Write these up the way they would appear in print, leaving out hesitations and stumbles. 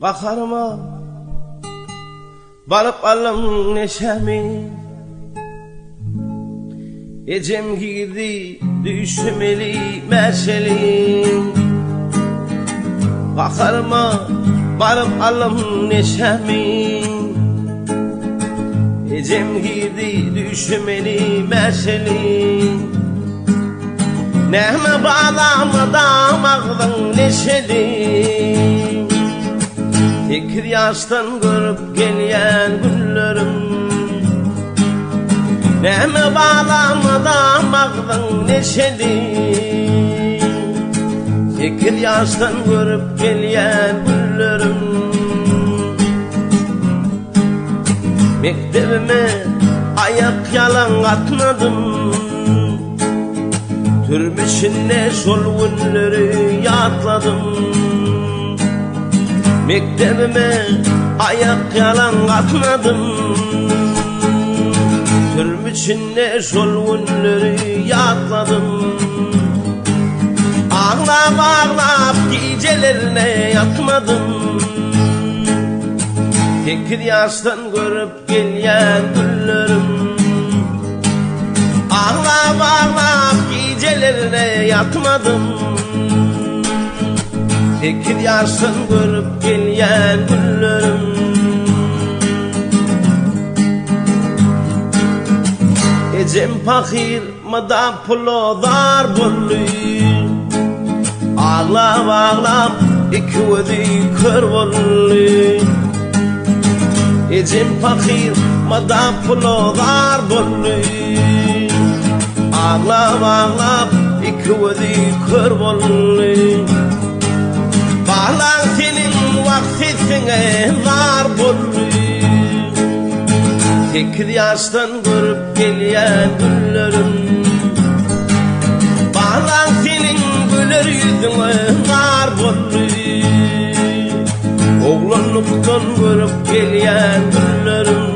Bakarıma barıp alım neşemi, ecem girdi düşmeli meşeli. Bakarıma barıp alım neşemi, ecem girdi düşmeli meşeli. Nehme bağlamadan ağzın neşeli, fikir yaştan görüp gelen günlerim. Nehme bağlamadan ağzın neşeli, fikir yaştan görüp gelen günlerim. Mektebime ayak yalan atmadım, türbesinde sol günleri yatladım. Mektebime ayak yalan atmadım, türbesinde sol günleri yatladım. Ağlap ağlap gecelerine yatmadım, fikir yaştan görüp gelen günlerim. Ağlap ağlap gecelerine yatmadım, fikir yaştan görüp gelen günlerim. Ecem fakir mada pulu dar bollu, ağlap ağlap iki vedi kör bollu. Ecem fakir mada pulu dar bollu, ağlap ağlap iki vedi kör bollu. Bağlan senin vaktine var bollu, fikir yaştan görüp gelen günlerim. Bağlan senin güler yüzüne var bollu, oğlanlıktan görüp gelen günlerim.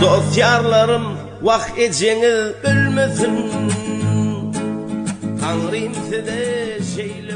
Dostlarlarım vak eceniz ölmesin, Tanrım size şeyler